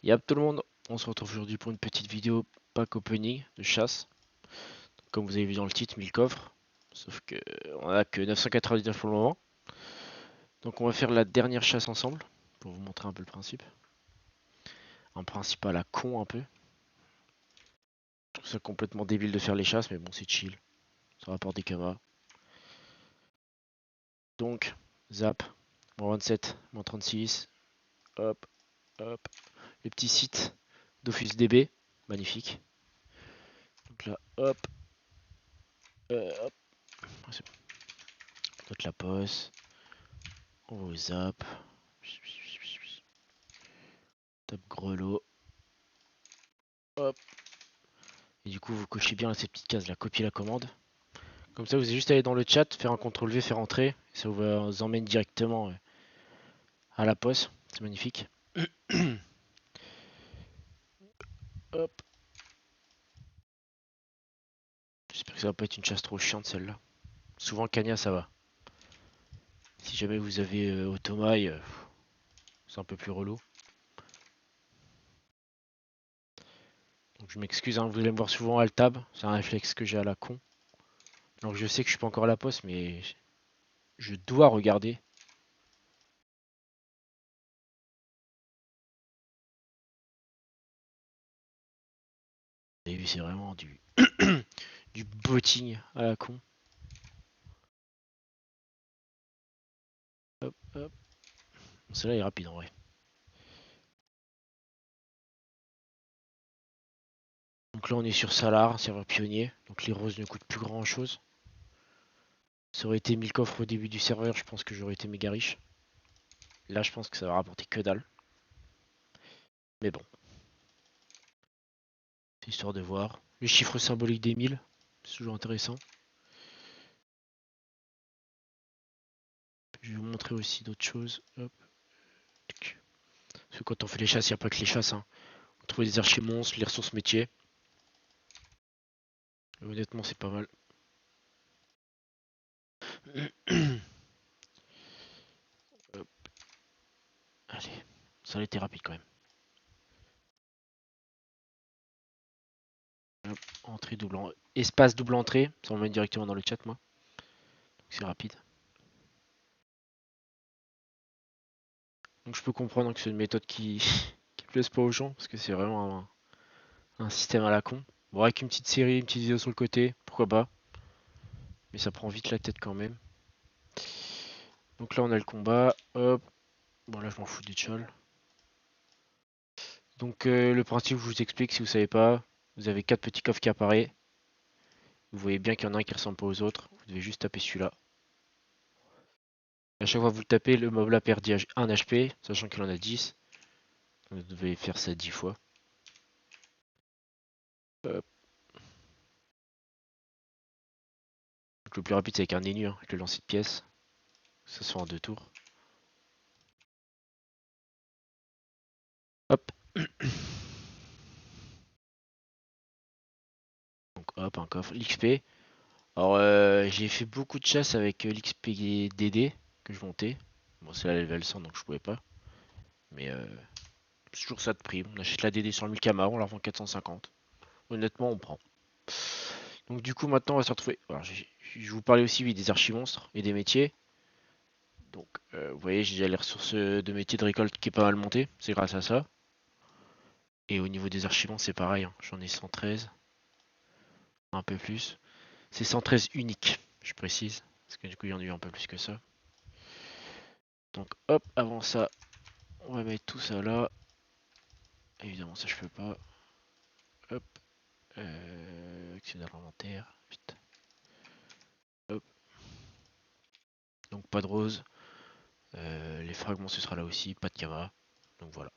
Yap tout le monde, on se retrouve aujourd'hui pour une petite vidéo pack opening de chasse. Comme vous avez vu dans le titre, 1000 coffres. Sauf que on a que 999 pour le moment. Donc on va faire la dernière chasse ensemble, pour vous montrer un peu le principe. Un principe à la con un peu. Je trouve ça complètement débile de faire les chasses, mais bon c'est chill. Ça rapporte des kamas. Donc, zap, moins 27, moins 36. Hop, hop. Les petits sites d'Office DB, magnifique. Donc là, hop, hop. Note la pause. On va au zap. Top grelot. Hop. Et du coup, vous cochez bien ces petites cases là, copier la commande. Comme ça, vous avez juste à aller dans le chat, faire un CTRL V, faire entrer. Et ça vous emmène directement à la poste. C'est magnifique. Hop. J'espère que ça va pas être une chasse trop chiante celle-là. Souvent, Kanya, ça va. Si jamais vous avez Automail, c'est un peu plus relou. Donc je m'excuse, hein, vous allez me voir souvent alt tab. C'est un réflexe que j'ai à la con. Donc je sais que je suis pas encore à la poste, mais je dois regarder. Vous avez vu, c'est vraiment du du botting à la con. Hop, hop. Celle-là est rapide en vrai. Donc là on est sur Salar, serveur pionnier. Donc les roses ne coûtent plus grand chose. Ça aurait été 1000 coffres au début du serveur, je pense que j'aurais été méga riche. Là je pense que ça va rapporter que dalle. Mais bon. C'est histoire de voir. Le chiffre symbolique des 1000, c'est toujours intéressant. Je vais vous montrer aussi d'autres choses. Hop. Parce que quand on fait les chasses, il n'y a pas que les chasses. Hein. On trouve des archives monstres, les ressources métiers. Et honnêtement c'est pas mal. Hop. Allez, ça a été rapide quand même. Hop. Entrée double espace double entrée, ça m'emmène directement dans le chat moi. C'est rapide. Donc je peux comprendre que c'est une méthode qui plaise pas aux gens, parce que c'est vraiment un système à la con. Bon, avec une petite série, une petite vidéo sur le côté, pourquoi pas. Mais ça prend vite la tête quand même. Donc là on a le combat, hop. Bon là je m'en fous des tchols. Donc le principe je vous explique si vous savez pas. Vous avez 4 petits coffres qui apparaissent. Vous voyez bien qu'il y en a un qui ressemble pas aux autres. Vous devez juste taper celui-là. À chaque fois que vous le tapez, le mob là perd 1 HP, sachant qu'il en a 10. Vous devez faire ça 10 fois. Hop. Donc le plus rapide c'est avec un énu, hein, avec le lancer de pièces. Ça se fait en 2 tours. Hop. Donc hop, un coffre. L'XP. Alors j'ai fait beaucoup de chasse avec l'XP DD que je montais. Bon c'est la level 100 donc je pouvais pas. Mais c'est toujours ça de prix. On achète la DD sur 1000 Kama, on la revend 450. Honnêtement on prend. Donc du coup maintenant on va se retrouver. Alors, je vous parlais aussi oui, des archives monstres et des métiers. Donc vous voyez j'ai déjà les ressources de métiers de récolte qui est pas mal montée. C'est grâce à ça. Et au niveau des archivements c'est pareil. Hein. J'en ai 113. Un peu plus. C'est 113 unique, je précise. Parce que du coup il y en a eu un peu plus que ça. Donc hop, avant ça, on va mettre tout ça là. Évidemment ça je peux pas. Hop. Actionnaire inventaire. Putain. Hop. Donc pas de rose. Les fragments ce sera là aussi. Pas de Kama. Donc voilà.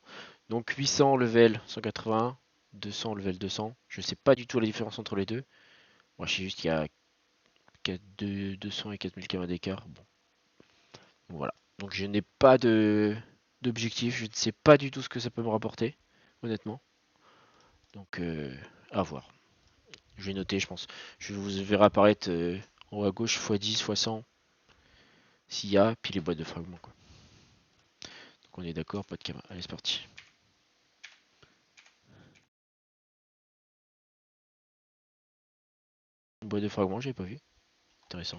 Donc 800 level 180. 200 level 200. Je sais pas du tout la différence entre les deux. Moi je sais juste qu'il y a 200 et 4000 Kama d'écart. Bon. Voilà. Donc je n'ai pas d'objectif. Je ne sais pas du tout ce que ça peut me rapporter. Honnêtement. Donc à voir. Je vais noter, je pense. Je vous verrai apparaître en haut à gauche x10, x100. S'il y a, puis les boîtes de fragments. Quoi. Donc on est d'accord, pas de caméra. Allez, c'est parti. Une boîte de fragments, j'ai pas vu. Intéressant.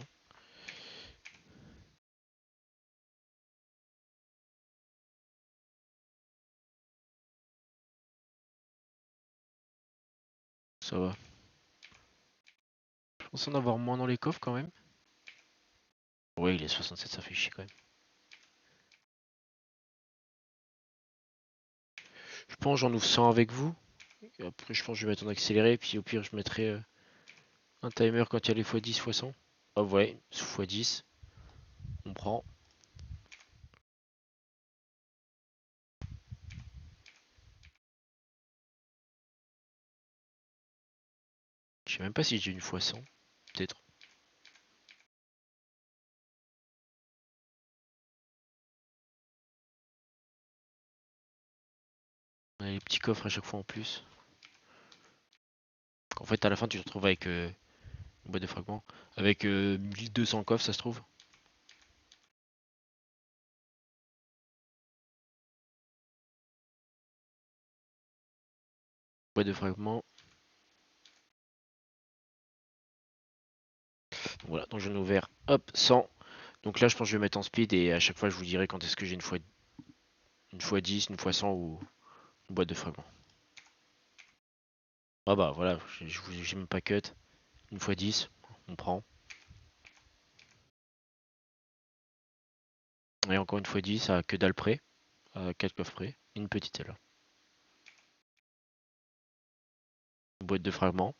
Ça va. Je pense en avoir moins dans les coffres quand même. Ouais, il est 67, ça fait chier quand même. Je pense j'en ouvre 100 avec vous. Et après, je pense que je vais mettre en accéléré. Puis au pire, je mettrai un timer quand il y a les x10, x100. Ah ouais, x10. On prend. Je sais même pas si j'ai une x100. Peut-être. On a les petits coffres à chaque fois en plus. En fait, à la fin, tu te retrouves avec une boîte de fragments. Avec 1200 coffres, ça se trouve. Boîte de fragments. Voilà, donc j'en ai ouvert. Hop, 100. Donc là, je pense que je vais mettre en speed et à chaque fois, je vous dirai quand est-ce que j'ai une fois 10, une fois 100 ou une boîte de fragments. Ah bah voilà, j'ai même pas cut. Une fois 10, on prend. Et encore une fois 10 à que dalle près, à 4 coffres près. Une petite celle-là. Une boîte de fragments.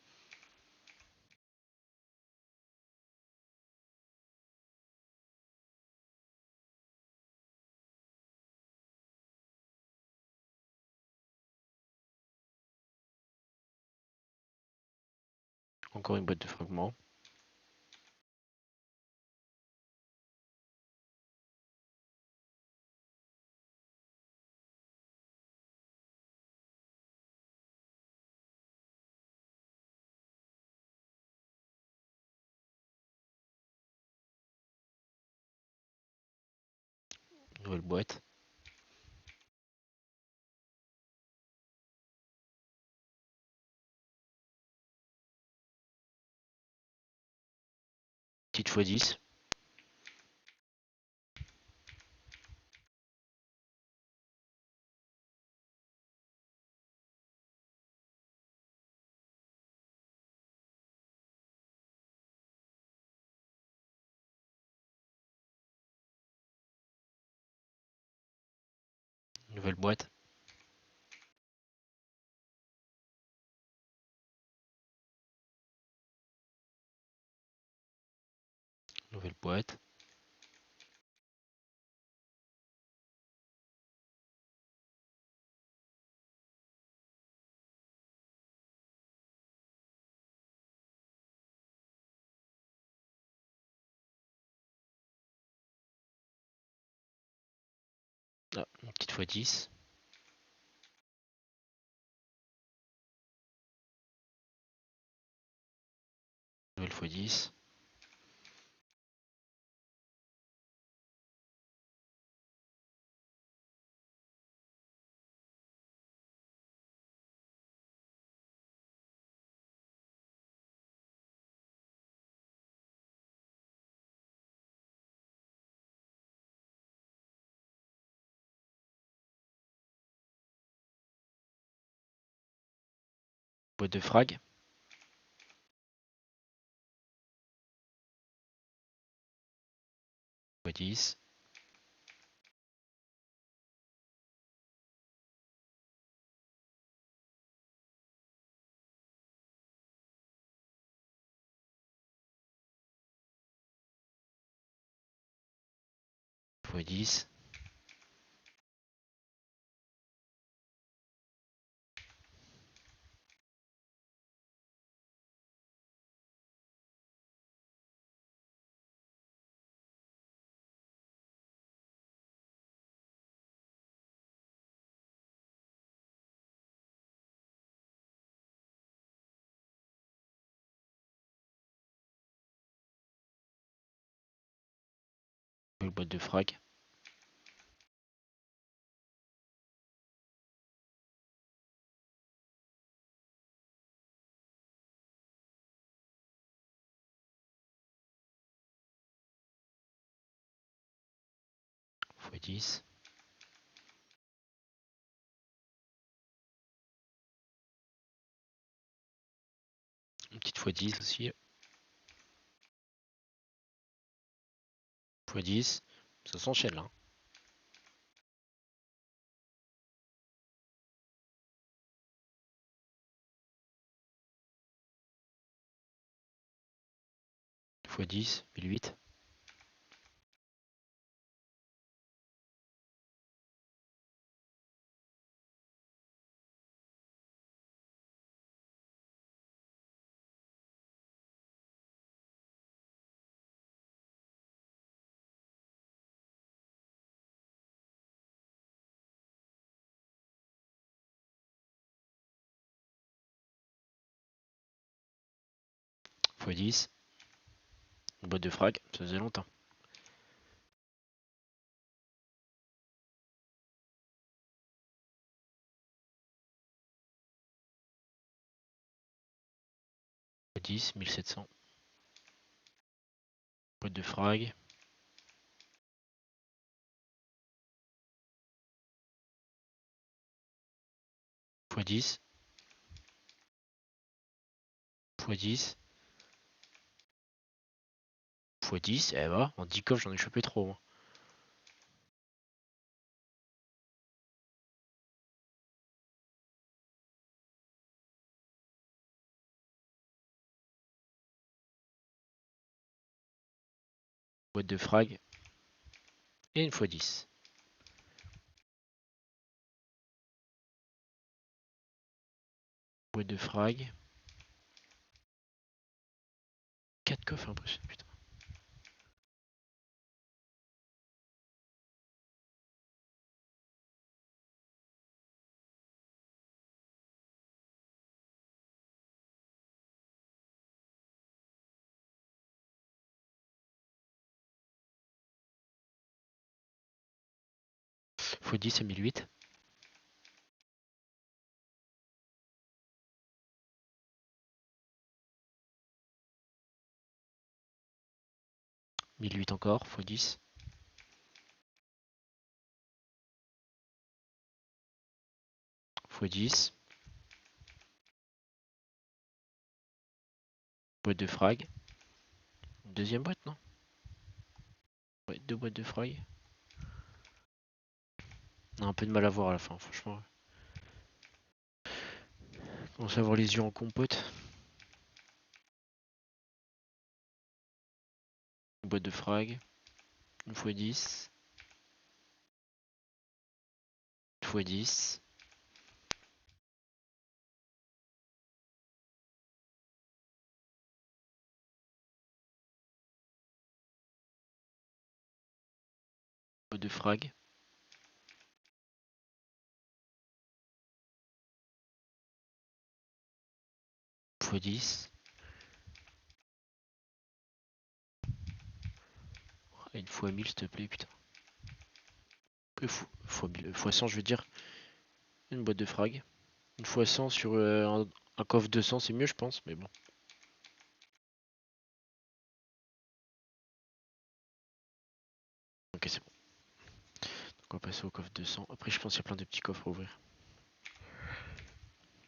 Encore une boîte de fragments. Nouvelle boîte. Petite fois 10. Nouvelle boîte. Nouvelle boîte. Ah, une petite fois 10. Nouvelle fois 10. Boîte de frag. Fois 10. Fois 10. Nouvelle boîte de frag. 10. Une petite fois 10 aussi. Fois 10. Ça s'enchaîne là. Fois 10, 1008. Fois 10. Une boîte de frag, ça faisait longtemps. Fois 10, 1700. Boîte de frag. Fois 10. Fois 10. Fois 10. Eh bah, en 10 coffres, j'en ai chopé trop. Moi. Boîte de frag. Et une fois 10. Boîte de frag. 4 coffres, impressionnant, putain. Fois 10 à 1008. Mille huit encore, fois 10. Fois 10. Boîte de frag. Une deuxième boîte, non? Ouais, deux boîtes de frag. On a un peu de mal à voir à la fin, franchement. On commence à avoir les yeux en compote. Une boîte de frag. Une fois 10. Une fois 10. Boîte de frag. Fois 10. Une fois 1000, s'il te plaît, putain. Fois 100, je veux dire. Une boîte de frag. Une fois 100 sur un coffre 200, c'est mieux, je pense, mais bon. Ok, c'est bon. Donc on va passer au coffre 200. Après, je pense qu'il y a plein de petits coffres à ouvrir.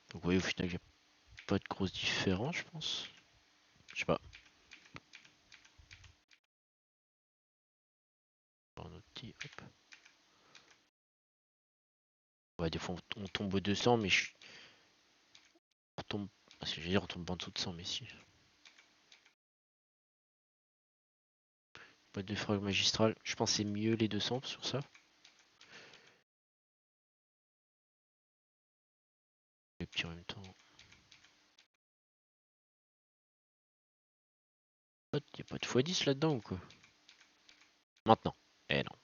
Donc, vous voyez, au final, il n'y a pas de grosse différence, je pense. Je sais pas. Bon, notre petit, hop. Ouais, des fois, on tombe au 200, mais on tombe. Ah, si, je veux dire, on tombe en dessous de 100, mais si. Boîte de frag magistral. Je pense que c'est mieux les 200 sur ça. Les petits en même temps. Il n'y a pas de x10 là-dedans ou quoi? Maintenant. Eh non.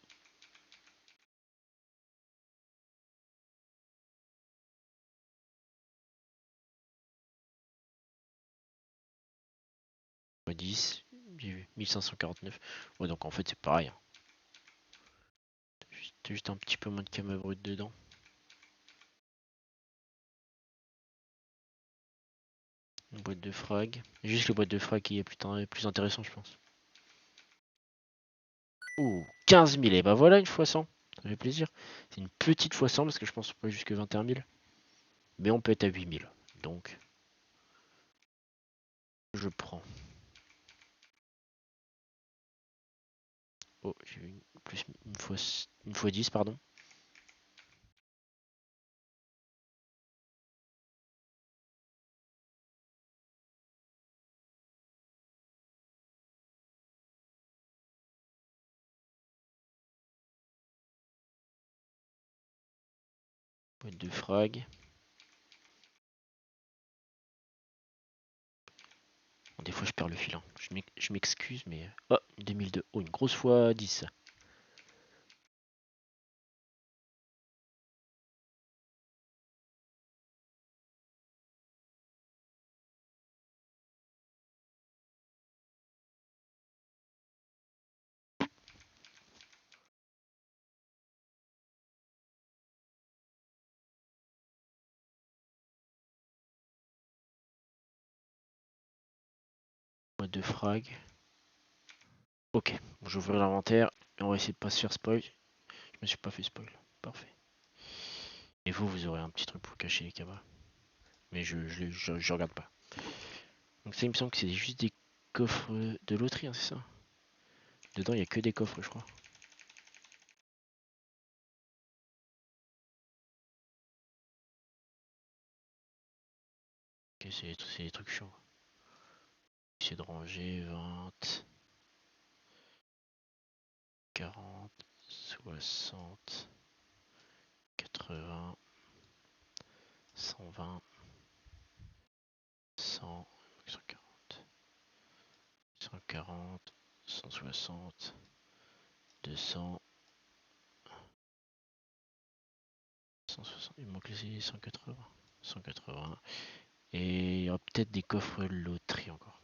x10. J'ai vu. 1549. Ouais, donc en fait, c'est pareil. Hein. Juste un petit peu moins de cama brut dedans. Une boîte de frag. Juste les boîtes de frag qui est plus intéressant, je pense. Ouh, 15 000. Et bah voilà, une fois 100. Ça fait plaisir. C'est une petite fois 100 parce que je pense pas jusque 21 000. Mais on peut être à 8 000. Donc, je prends. Oh, j'ai eu plus une fois 10, pardon. Boîte de frag. Bon, des fois, je perds le fil. Hein. Je m'excuse, mais. Oh, 2002. Oh, une grosse fois 10. Boîte de frag. Ok, bon, j'ouvre l'inventaire et on va essayer de pas se faire spoil. Je me suis pas fait spoil. Parfait. Et vous, vous aurez un petit truc pour cacher les caméras. Mais je regarde pas. Donc ça, il me semble que c'est juste des coffres de loterie, hein, c'est ça? Dedans, il y a que des coffres, je crois. Ok, c'est des trucs chiants. Essayer de ranger 20, 40, 60, 80, 120, 100, 140, 140, 160, 200, 160. Il manque les 180. 180. Et il y aura peut-être des coffres loterie encore.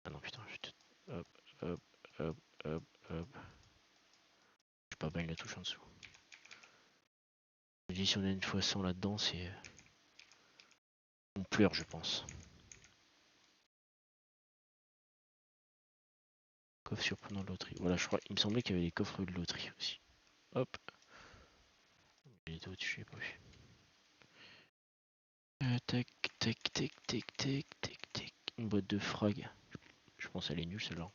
Ah non, putain, je te... Hop, hop, hop, hop, hop. Je peux pas mal la touche en dessous. Je dis si on a une fois 100 là-dedans, c'est... On pleure, je pense. Coffre surprenant de loterie. Voilà, je crois... Il me semblait qu'il y avait des coffres de loterie aussi. Hop. Il était au-dessus, j'ai pas vu. Tac, tac, tac, tac, tac, tac, tac. Une boîte de frag. Je pense qu'elle est nulle celle-là.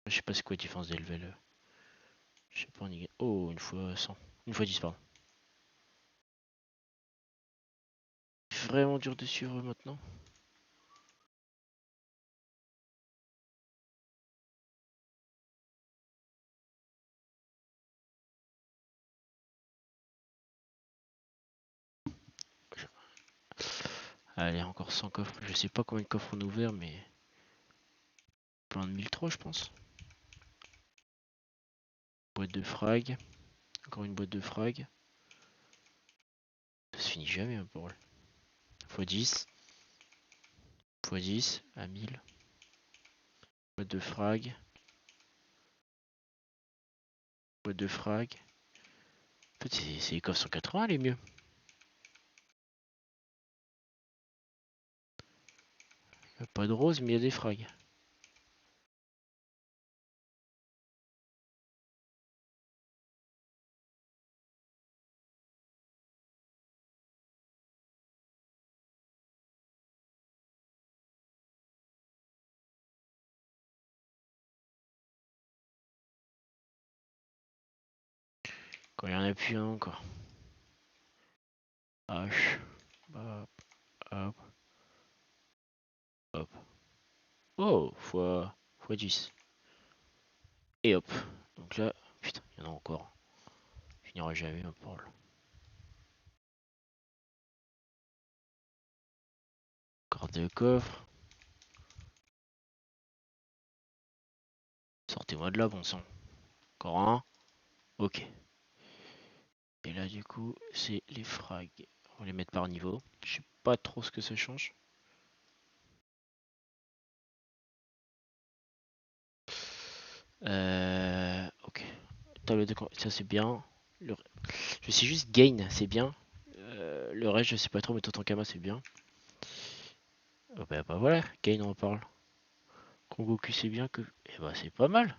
Je sais pas c'est quoi la différence des levels. Je sais pas, on y... Oh, une fois 100. Une fois 10, pardon. Vraiment dur de suivre maintenant. Allez, encore 100 coffres. Je sais pas combien de coffres on a ouvert, mais... Plein de 1003, je pense. Boîte de frag. Encore une boîte de frag. Ça se finit jamais, hein, pour x 10. x 10 à 1000. Boîte de frag. Boîte de frag. En fait, c'est les coffres 180 les mieux. Y a pas de rose, mais il y a des frags. Quand il y en a plus un encore. H. Hop, hop, hop. Oh, fois 10. Et hop. Donc là, putain, il y en a encore. Je finirai jamais, un Paul. Carte de coffre. Sortez-moi de là, bon sang. Encore un. Ok. Et là, du coup, c'est les frags. On va les mettre par niveau. Je sais pas trop ce que ça change. Ok. Table de ça c'est bien. Je sais juste gain, c'est bien. Le reste, je sais pas trop, mais Totankama c'est bien. Oh, bah voilà, gain on en parle. Kongoku c'est bien que. Eh bah c'est pas mal.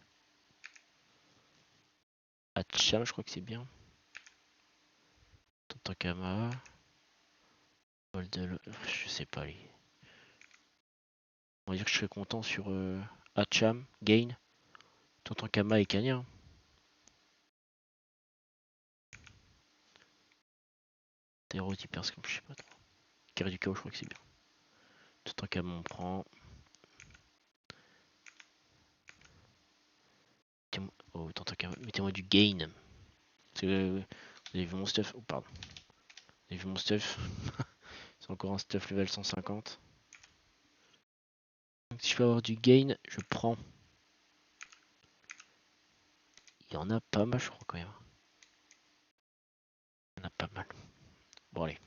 Hacham, je crois que c'est bien. Totankama. Je sais pas les. On va dire que je serais content sur Hacham, Gain, Totankama et Kanya. Terreau Hyper, comme je sais pas trop. Carré du chaos, je crois que c'est bien. Totankama, on prend. Oh, Totankama, mettez-moi du Gain. Vous avez vu mon stuff? Oh, pardon. Vous avez vu mon stuff? C'est encore un stuff level 150. Donc, si je peux avoir du Gain, je prends. Il y en a pas mal, je crois, quand même. Il y en a pas mal. Bon, allez.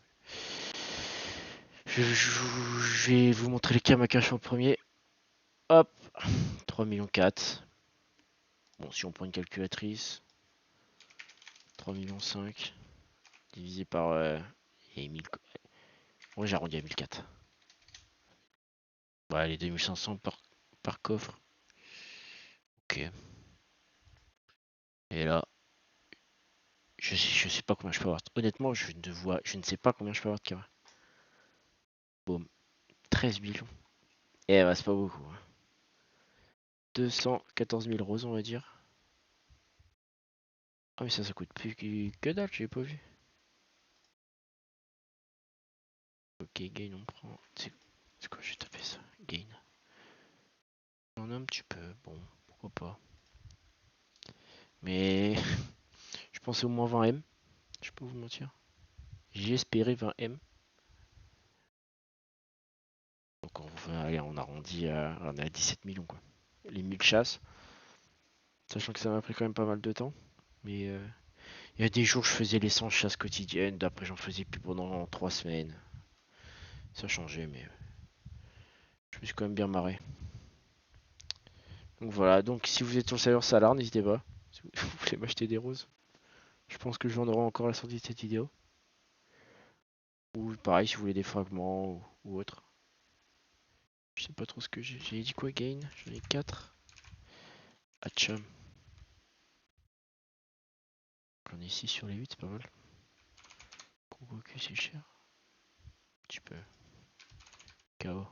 Je vais vous montrer les Kamakash en premier. Hop, 3 millions 4. Bon, si on prend une calculatrice, 3 millions 5 divisé par et 1000. Moi j'arrondis à 1004. Ouais, les 2500 par coffre. Ok. Et là, je sais pas combien je peux avoir. Honnêtement, je ne sais pas combien je peux avoir de Kama. Boum, 13 millions. Eh bah, c'est pas beaucoup. Hein. 214 000 roses, on va dire. Ah, mais ça coûte plus que dalle, j'ai pas vu. Ok, gain, on prend. C'est quoi, je vais taper ça? Gain. En homme, tu peux. Bon, pourquoi pas. Mais je pensais au moins 20 M. Je peux vous mentir. J'ai espéré 20 M. Donc allez, on arrondit on est à 17 millions quoi. Les 1000 chasses. Sachant que ça m'a pris quand même pas mal de temps. Mais il y a des jours je faisais les 100 chasses quotidiennes. D'après j'en faisais plus pendant 3 semaines. Ça changeait mais je me suis quand même bien marré. Donc voilà, donc si vous êtes sur le serveur Salar, n'hésitez pas. Si vous voulez m'acheter des roses. Je pense que j'en aurai encore à la sortie de cette vidéo. Ou pareil si vous voulez des fragments ou autre. Je sais pas trop ce que j'ai. J'ai dit quoi gain? J'en ai 4. Hatcham. J'en ai 6 sur les 8, c'est pas mal. Goku c'est cher. Tu peux. KO.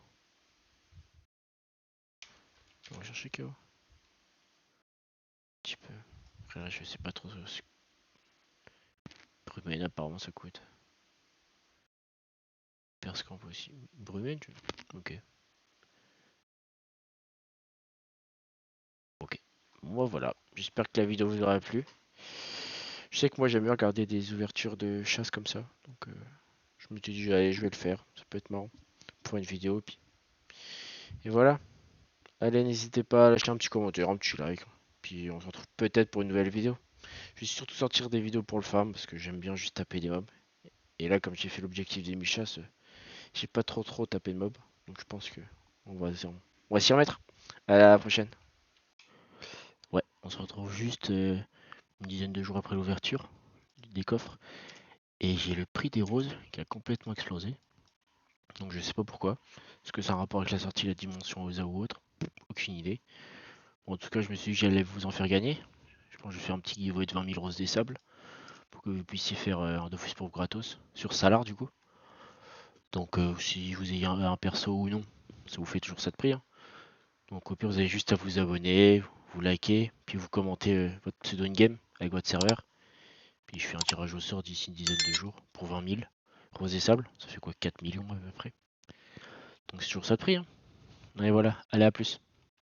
On va chercher KO. Tu peux. Après là je sais pas trop ce que Brumen apparemment ça coûte. Perscamp aussi. Brumen Ok. Ok. Moi voilà. J'espère que la vidéo vous aura plu. Je sais que moi j'aime bien regarder des ouvertures de chasse comme ça. Donc je me suis dit allez je vais le faire. Ça peut être marrant. Pour une vidéo. Et voilà. Allez n'hésitez pas à lâcher un petit commentaire, un petit like. Puis on se retrouve peut-être pour une nouvelle vidéo. Je vais surtout sortir des vidéos pour le farm parce que j'aime bien juste taper des mobs. Et là comme j'ai fait l'objectif des 1000 chasses, j'ai pas trop tapé de mobs. Donc je pense que on va s'y remettre. À la prochaine. Ouais, on se retrouve juste une dizaine de jours après l'ouverture des coffres. Et j'ai le prix des roses qui a complètement explosé. Donc je sais pas pourquoi. Est-ce que c'est un rapport avec la sortie de la dimension OSA ou autre? Aucune idée. Bon, en tout cas, je me suis dit que j'allais vous en faire gagner. Je pense que je vais faire un petit giveaway de 20 000 roses des sables. Pour que vous puissiez faire un Dofus pour gratos. Sur Salar du coup. Donc si vous ayez un perso ou non, ça vous fait toujours ça de prix. Hein. Donc au pire, vous avez juste à vous abonner, vous liker, puis vous commentez votre pseudo in-game avec votre serveur. Puis je fais un tirage au sort d'ici une dizaine de jours pour 20 000. Rose et sable, ça fait quoi 4 millions à peu près. Donc c'est toujours ça de prix. Hein. Et voilà, allez à plus.